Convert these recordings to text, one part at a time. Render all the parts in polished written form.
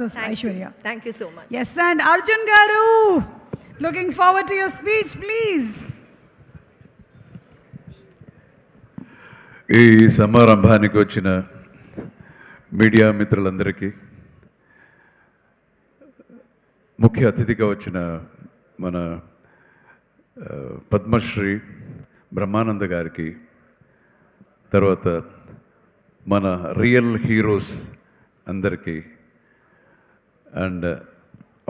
success, Aishwarya. Thank you so much. Yes, and Arjun Garu, looking forward to your speech, please. ఈ సమారంభానికి వచ్చిన media మిత్రులందరికీ, ముఖ్య అతిథిగా వచ్చిన మన పద్మశ్రీ బ్రహ్మానంద గారికి, తర్వాత మన రియల్ హీరోస్ అందరికీ, and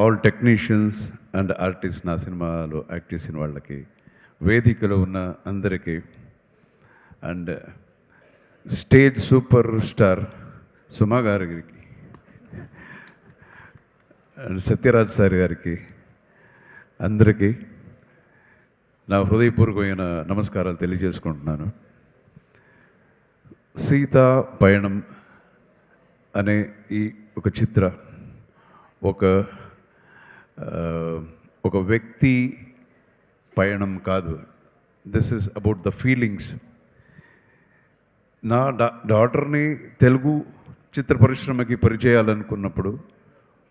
all technicians and artist, నా సినిమాలో యాక్ట్ చేసిన వాళ్ళకి, వేదికలో ఉన్న అందరికీ, అండ్ స్టేజ్ సూపర్ స్టార్ సుమా గారికి అండ్ సత్యరాజ్ సార్ గారికి, అందరికీ నా హృదయపూర్వకమైన నమస్కారాలు తెలియజేసుకుంటున్నాను. సీతా పయణం అనే ఈ ఒక చిత్ర ఒక వ్యక్తి పయణం కాదు. This is about the feelings. నా డాటర్ని తెలుగు చిత్ర పరిశ్రమకి పరిచయాలనుకున్నప్పుడు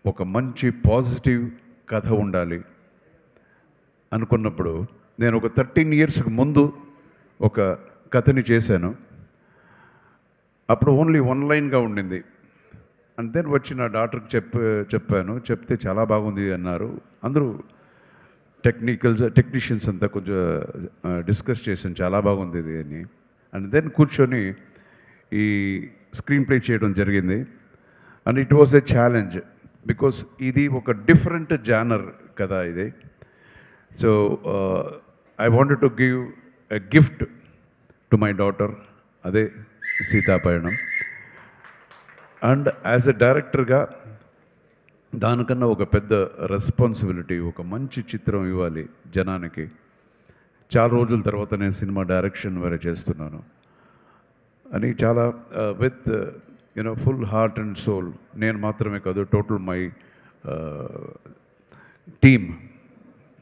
ఒక మంచి పాజిటివ్ కథ ఉండాలి అనుకున్నప్పుడు నేను ఒక 13 yearsకి ముందు ఒక కథని చేశాను. అప్పుడు ఓన్లీ 1 lineగా ఉండింది. అండ్ దెన్ వచ్చి నా డాక్టర్కి చెప్పాను. చెప్తే చాలా బాగుంది అన్నారు. అందరూ టెక్నీషియన్స్ అంతా కొంచెం డిస్కస్ చేశాను, చాలా బాగుంది ఇది అని. అండ్ దెన్ కూర్చొని ఈ స్క్రీన్ ప్లే చేయడం జరిగింది. And it was a challenge, because ఇది ఒక డిఫరెంట్ జానర్ కదా ఇది. So I wanted to give a gift to my daughter, అదే సీతాపయణం. అండ్ యాజ్ ఎ డైరెక్టర్గా దానికన్నా ఒక పెద్ద రెస్పాన్సిబిలిటీ, ఒక మంచి చిత్రం ఇవ్వాలి జనానికి. చాలా రోజుల తర్వాత నేను సినిమా డైరెక్షన్ వేరే చేస్తున్నాను అని చాలా with full heart and soul, నేను మాత్రమే కాదు, టోటల్ మై టీమ్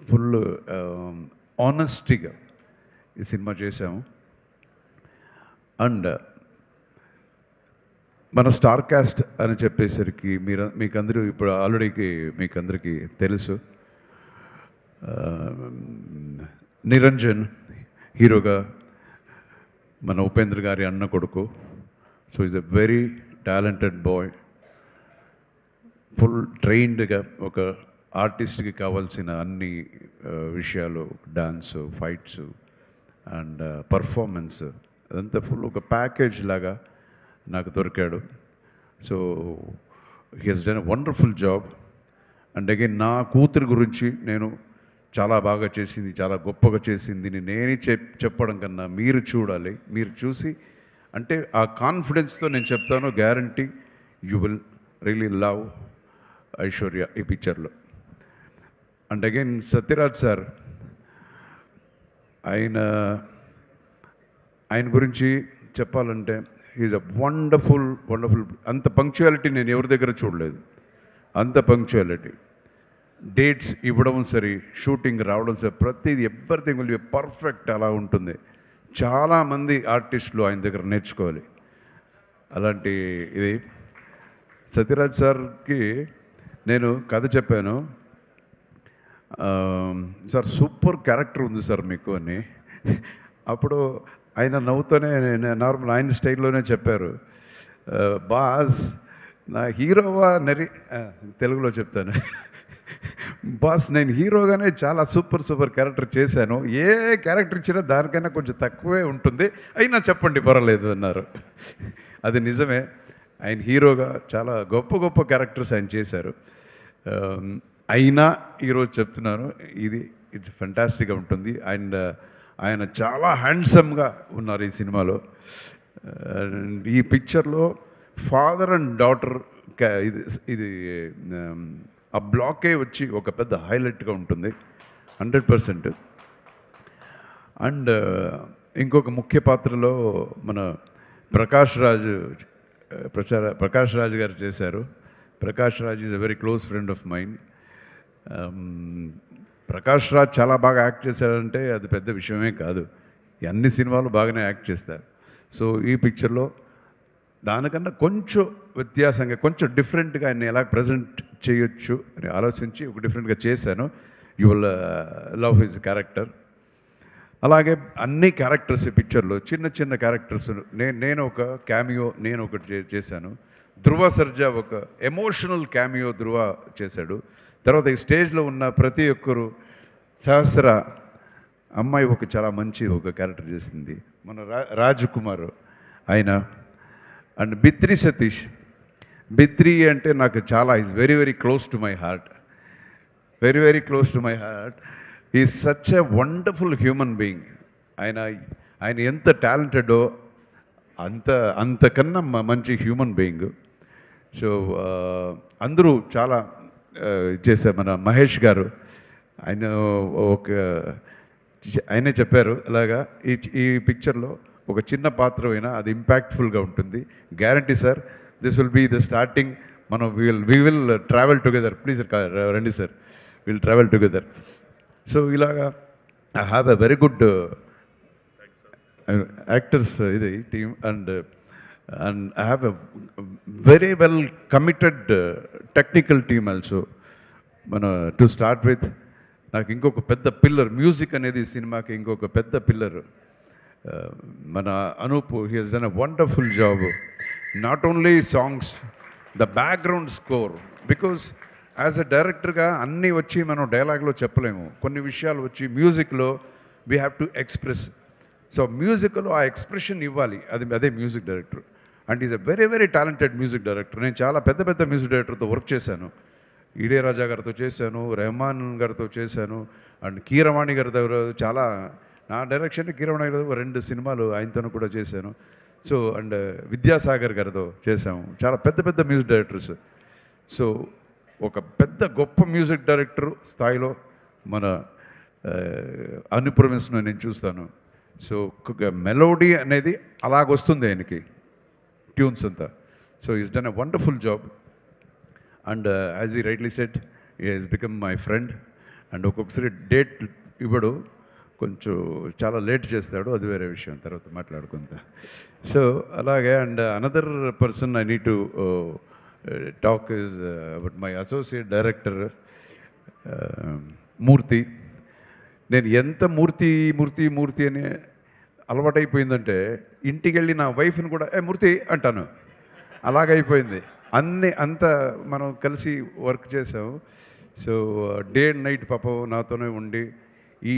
ఫుల్ ఆనెస్టీగా ఈ సినిమా చేశాము. అండ్ మన స్టార్ కాస్ట్ అని చెప్పేసరికి మీకందరూ ఇప్పుడు ఆల్రెడీ మీకందరికీ తెలుసు. నిరంజన్ హీరోగా, మన ఉపేంద్ర గారి అన్న కొడుకు. So is a very talented boy, full ట్రైన్డ్గా ఒక ఆర్టిస్ట్కి కావాల్సిన అన్ని విషయాలు, డాన్సు, ఫైట్స్ అండ్ పర్ఫార్మెన్స్, అదంతా ఫుల్ ఒక ప్యాకేజ్ లాగా నాకు దొరికాడు. So he Hess done a wonderful job. And again నా కూతురు గురించి నేను చాలా బాగా చేసింది, చాలా గొప్పగా చేసింది నేనే చెప్పడం కన్నా మీరు చూడాలి. మీరు చూసి అంటే ఆ కాన్ఫిడెన్స్తో నేను చెప్తాను, guarantee you will really love Aishwarya ఈ పిక్చర్లో. అండ్ అగైన్ సత్యరాజ్ సార్, ఆయన గురించి చెప్పాలంటే ఈజ్ అ వండర్ఫుల్ అంత పంక్చువాలిటీ నేను ఎవరి దగ్గర చూడలేదు. అంత పంక్చువాలిటీ, డేట్స్ ఇవ్వడం సరే, షూటింగ్ రావడం సరే, ప్రతిదీ ఎవ్రీథింగ్ విల్ బి పర్ఫెక్ట్. అలా ఉంటుంది. చాలామంది ఆర్టిస్టులు ఆయన దగ్గర నేర్చుకోవాలి అలాంటి ఇది. సత్యరాజ్ సార్కి నేను కథ చెప్పాను, సార్ సూపర్ క్యారెక్టర్ ఉంది సార్ మీకు అని. అప్పుడు ఆయన నవ్వుతూనే నార్మల్ ఆయన స్టైల్లోనే చెప్పారు, బాస్ నా హీరోవా తెలుగులో చెప్తాను, బాస్ నేను హీరోగానే చాలా సూపర్ క్యారెక్టర్ చేశాను, ఏ క్యారెక్టర్ ఇచ్చినా దానికైనా కొంచెం తక్కువే ఉంటుంది, అయినా చెప్పండి పర్వాలేదు అన్నారు. అది నిజమే, ఆయన హీరోగా చాలా గొప్ప క్యారెక్టర్స్ ఆయన చేశారు. అయినా ఈరోజు చెప్తున్నాను, ఇట్స్ ఫెంటాస్టిక్గా ఉంటుంది. అండ్ ఆయన చాలా హ్యాండ్సమ్గా ఉన్నారు ఈ సినిమాలో. ఈ పిక్చర్లో ఫాదర్ అండ్ డాటర్ ఇది ఆ బ్లాకే వచ్చి ఒక పెద్ద హైలైట్గా ఉంటుంది 100%. అండ్ ఇంకొక ముఖ్య పాత్రలో మన ప్రకాష్ రాజ్ గారు చేశారు. Prakash Raj is a very close friend of mind. Prakash Raj చాలా బాగా యాక్ట్ చేశారంటే అది పెద్ద విషయమే కాదు, అన్ని సినిమాలు బాగానే యాక్ట్ చేస్తారు. సో ఈ పిక్చర్లో దానికన్నా కొంచెం వ్యత్యాసంగా కొంచెం డిఫరెంట్గా ఆయన ఎలా ప్రజెంట్ చేయొచ్చు అని ఆలోచించి ఒక డిఫరెంట్గా చేశాను. You will love his character. అలాగే అన్ని క్యారెక్టర్స్ ఈ పిక్చర్లో చిన్న చిన్న క్యారెక్టర్స్ నేను ఒక క్యామియో నేను ఒకటి చేశాను. ధృవ సర్జా ఒక ఎమోషనల్ క్యామియో ధృవ చేశాడు. తర్వాత ఈ స్టేజ్లో ఉన్న ప్రతి ఒక్కరు సహస్ర అమ్మాయి ఒక చాలా మంచి ఒక క్యారెక్టర్ చేసింది. మన రాజ్ కుమార్ ఆయన అండ్ బిత్రి సతీష్. బిత్రి అంటే నాకు చాలా is very very close to my heart. Very very close to my heart. Is such a wonderful human being. ఆయన ఎంత టాలెంటెడో అంతకన్నా మంచి హ్యూమన్ బీయింగ్. సో అందరూ చాలా చేశారు. మన మహేష్ గారు ఆయనే చెప్పారు ఇలాగా ఈ పిక్చర్లో ఒక చిన్న పాత్ర అయినా అది ఇంపాక్ట్ఫుల్గా ఉంటుంది. Guarantee sir, this will be the starting. మనం we will travel together. Please రండి sir, will travel together. So ఇలాగా I have a very good actors ఇది team and I have a very well committed technical team also. మన to start with నాకు ఇంకొక పెద్ద pillar, music అనేది సినిమాకి ఇంకొక పెద్ద పిల్లర్ మన Anoop. He Hess done a wonderful job. Not only songs, the background score. Because as a డైరెక్టర్గా అన్నీ వచ్చి మనం డైలాగ్లో చెప్పలేము. కొన్ని విషయాలు వచ్చి మ్యూజిక్లో we have to express. So మ్యూజిక్లో ఆ ఎక్స్ప్రెషన్ ఇవ్వాలి. అదే music director. And is a very very talented music director. నేను చాలా పెద్ద పెద్ద మ్యూజిక్ డైరెక్టర్తో వర్క్ చేశాను. ఇళయరాజా గారితో చేశాను, రెహమాన్ గారితో చేశాను, అండ్ కీరవాణి గారి దగ్గర చాలా నా డైరెక్షన్ కీరవాణి గారి 2 సినిమాలు ఆయనతో కూడా చేశాను. సో అండ్ విద్యాసాగర్ గారితో చేశాము. చాలా పెద్ద పెద్ద మ్యూజిక్ డైరెక్టర్స్. సో ఒక పెద్ద గొప్ప మ్యూజిక్ డైరెక్టర్ స్థాయిలో మన అనుప్రమిస్తున్న నేను చూస్తాను. సో మెలోడీ అనేది అలాగొస్తుంది ఆయనకి, ట్యూన్స్ అంతా. So he's done a wonderful job. And as he rightly said, he he's become my friend. And ఒక్కొక్కసారి డేట్ ఇవ్వడు, కొంచెం చాలా లేట్ చేస్తాడు, అది వేరే విషయం, తర్వాత మాట్లాడుకుంటా. సో అలాగే and another person I need to talk is about my associate director Murthy. నేను ఎంత మూర్తి మూర్తి మూర్తి అని అలవాటైపోయిందంటే ఇంటికి వెళ్ళి నా వైఫ్ని కూడా మూర్తి అంటాను. అలాగైపోయింది. అంత మనం కలిసి వర్క్ చేసాము. సో డే అండ్ నైట్ పాపం నాతోనే ఉండి ఈ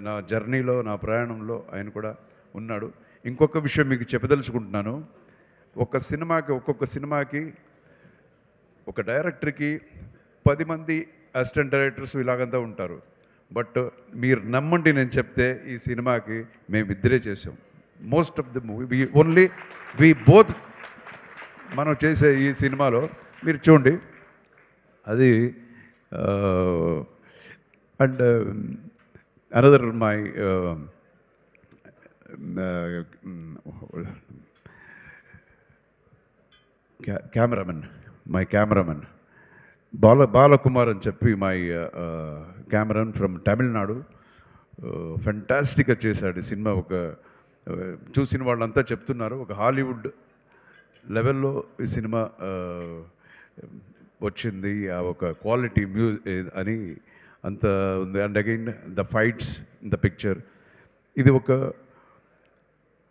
నా జర్నీలో, నా ప్రయాణంలో ఆయన కూడా ఉన్నాడు. ఇంకొక విషయం మీకు చెప్పదలుచుకుంటున్నాను. ఒక్కొక్క సినిమాకి ఒక డైరెక్టర్కి 10 మంది అసిస్టెంట్ డైరెక్టర్స్ ఇలాగంతా ఉంటారు. బట్ మీరు నమ్మండి, నేను చెప్తే ఈ సినిమాకి మేమిద్దరే చేసాం. Most of the movie we both మనం చేసే ఈ సినిమాలో మీరు చూడండి. అది and another my cameraman Balakumar అని చెప్పి మై కెమెరామెన్ ఫ్రమ్ తమిళనాడు. ఫెంటాస్టిక్గా చేశాడు ఈ సినిమా. చూసిన వాళ్ళంతా చెప్తున్నారు ఒక హాలీవుడ్ లెవెల్లో ఈ సినిమా వచ్చింది, ఒక క్వాలిటీ అని అంత ఉంది. And again the fights in the picture, ఇది ఒక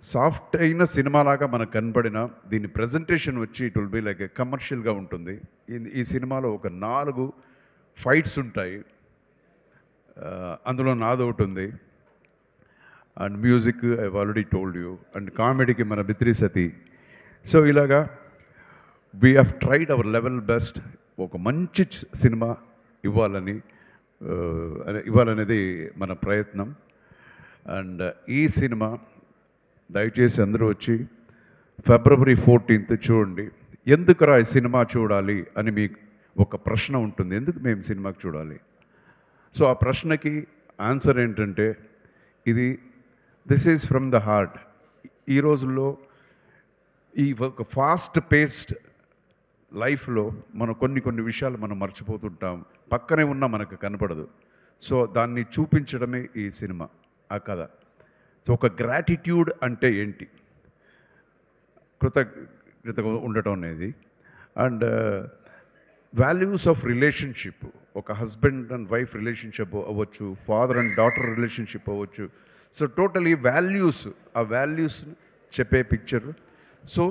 సాఫ్ట్ అయిన సినిమాలాగా మనకు కనపడిన దీని ప్రజెంటేషన్ వచ్చి ఇట్ విల్ బి లైక్ కమర్షియల్గా ఉంటుంది. ఈ సినిమాలో ఒక 4 ఫైట్స్ ఉంటాయి, అందులో నాది ఒకటి ఉంది. And music I already told you. And కామెడీకి మన బిత్రి సతీ. సో ఇలాగా we have tried our level best ఒక మంచి సినిమా ఇవ్వాలనేది మన ప్రయత్నం. అండ్ ఈ సినిమా దయచేసి అందరూ వచ్చి February 14th చూడండి. ఎందుకురా ఈ సినిమా చూడాలి అని మీకు ఒక ప్రశ్న ఉంటుంది, ఎందుకు మేము సినిమాకి చూడాలి? సో ఆ ప్రశ్నకి ఆన్సర్ ఏంటంటే this is from the heart. ఈ రోజుల్లో ఈ ఒక ఫాస్ట్ పేస్డ్ లైఫ్లో మనం కొన్ని విషయాలు మనం మర్చిపోతుంటాం, పక్కనే ఉన్నా మనకు కనపడదు. సో దాన్ని చూపించడమే ఈ సినిమా, ఆ కథ. సో ఒక గ్రాటిట్యూడ్ అంటే ఏంటి, కృతజ్ఞతగా ఉండటం అనేది, అండ్ వాల్యూస్ ఆఫ్ రిలేషన్షిప్, ఒక హస్బెండ్ అండ్ వైఫ్ రిలేషన్షిప్ అవ్వచ్చు, ఫాదర్ అండ్ డాటర్ రిలేషన్షిప్ అవ్వచ్చు. సో టోటలీ వాల్యూస్, ఆ వాల్యూస్ చెప్పే పిక్చర్. సో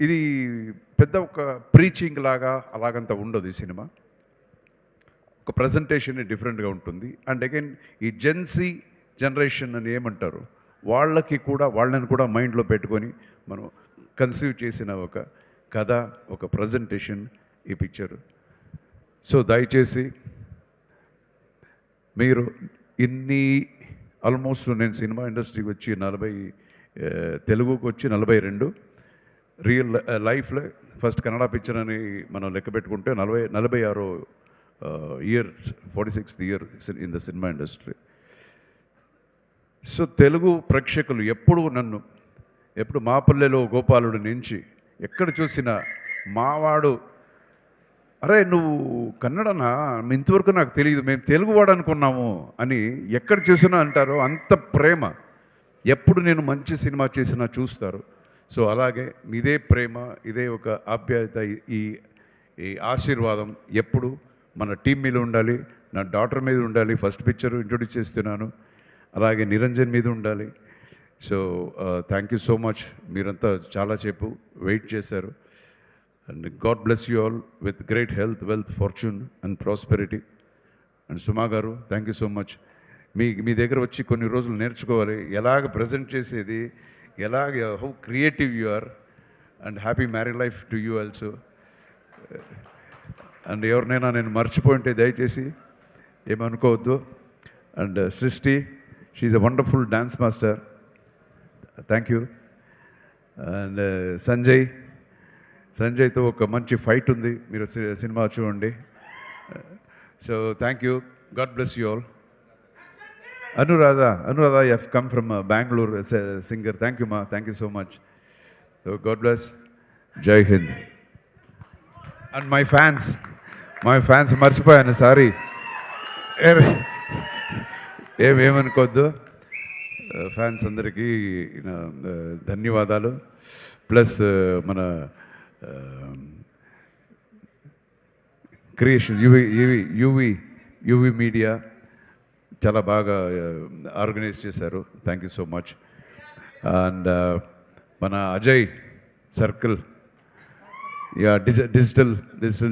ఇది పెద్ద ఒక ప్రీచింగ్ లాగా అలాగంత ఉండదు ఈ సినిమా. ఒక ప్రజెంటేషన్ డిఫరెంట్గా ఉంటుంది. అండ్ అగైన్ ఈ జెన్సీ జనరేషన్ అని ఏమంటారు, వాళ్ళని కూడా మైండ్లో పెట్టుకొని మనం కన్సీవ్ చేసిన ఒక కథ, ఒక ప్రజెంటేషన్ ఈ పిక్చర్. సో దయచేసి మీరు ఆల్మోస్ట్ నేను సినిమా ఇండస్ట్రీకి వచ్చి తెలుగుకి వచ్చి 42, రియల్ లైఫ్లో ఫస్ట్ కన్నడ పిక్చర్ అని మనం లెక్క పెట్టుకుంటే 46 year, 46th year in the cinema industry. So Telugu ప్రేక్షకులు ఎప్పుడు మాపల్లెలో గోపాలుడి నుంచి ఎక్కడ చూసినా మావాడు, అరే నువ్వు కన్నడనా, ఇంతవరకు నాకు తెలియదు, మేము తెలుగువాడు అనుకున్నాము అని ఎక్కడ చూసినా అంటారో. అంత ప్రేమ. ఎప్పుడు నేను మంచి సినిమా చేసినా చూస్తారు. సో అలాగే ఇదే ప్రేమ, ఇదే ఒక ఆప్యాయత, ఈ ఆశీర్వాదం ఎప్పుడు మన టీం మీద ఉండాలి, నా డాటర్ మీద ఉండాలి. ఫస్ట్ పిక్చర్ ఇంట్రొడ్యూస్ చేస్తున్నాను, అలాగే నిరంజన్ మీద ఉండాలి. So thank you so much. మీరంతా చాలాసేపు వెయిట్ చేశారు. And God bless you all with great health, wealth, fortune and prosperity. And Suma గారు థ్యాంక్ యూ సో మచ్. మీ దగ్గర వచ్చి కొన్ని రోజులు నేర్చుకోవాలి ఎలాగ ప్రజెంట్ చేసేది, how creative you are. And happy married life to you also. And ఎవరినైనా నేను మర్చిపోయింటే దయచేసి ఏమనుకోవద్దు. And Srishti, she's a wonderful dance master, thank you. And సంజయ్తో ఒక మంచి ఫైట్ ఉంది, మీరు సినిమా చూడండి. So thank you, God bless you all. Anuradha, you have come from Bangalore as a singer. Thank you, ma. Thank you so much. So God bless. Jai Hind. And my fans, మర్చిపోయాను, sorry. ఏమనుకోవద్దు. Fans అందరికీ ధన్యవాదాలు. Plus మన creations, UV media చాలా బాగా organise చేశారు. Thank you so much. And మన Ajay circle,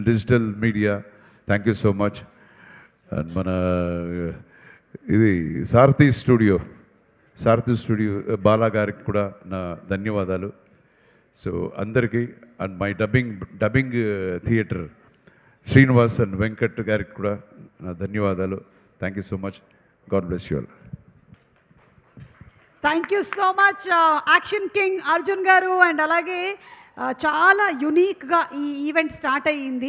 digital media, thank you so much. And మన సారథి స్టూడియో బాలా గారికి కూడా నా ధన్యవాదాలు. సో అందరికీ. And my dubbing theatre Srinivas and Venkat గారికి కూడా నా ధన్యవాదాలు. Thank you so much. God bless you all. Thank you so much action king Arjun గారు. అండ్ అలాగే చాలా యునీక్గా ఈ ఈవెంట్ స్టార్ట్ అయ్యింది.